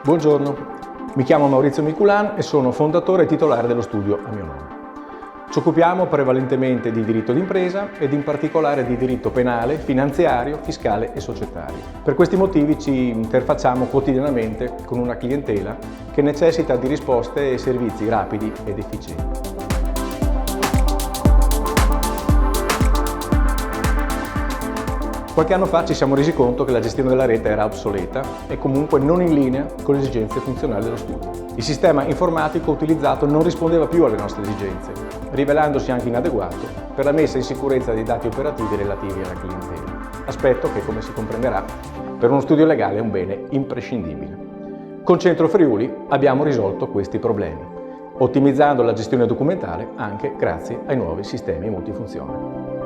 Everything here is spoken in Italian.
Buongiorno, mi chiamo Maurizio Miculan e sono fondatore e titolare dello studio a mio nome. Ci occupiamo prevalentemente di diritto d'impresa ed in particolare di diritto penale, finanziario, fiscale e societario. Per questi motivi ci interfacciamo quotidianamente con una clientela che necessita di risposte e servizi rapidi ed efficienti. Qualche anno fa ci siamo resi conto che la gestione della rete era obsoleta e comunque non in linea con le esigenze funzionali dello studio. Il sistema informatico utilizzato non rispondeva più alle nostre esigenze, rivelandosi anche inadeguato per la messa in sicurezza dei dati operativi relativi alla clientela, aspetto che, come si comprenderà, per uno studio legale è un bene imprescindibile. Con Centro Friuli abbiamo risolto questi problemi, ottimizzando la gestione documentale anche grazie ai nuovi sistemi multifunzione.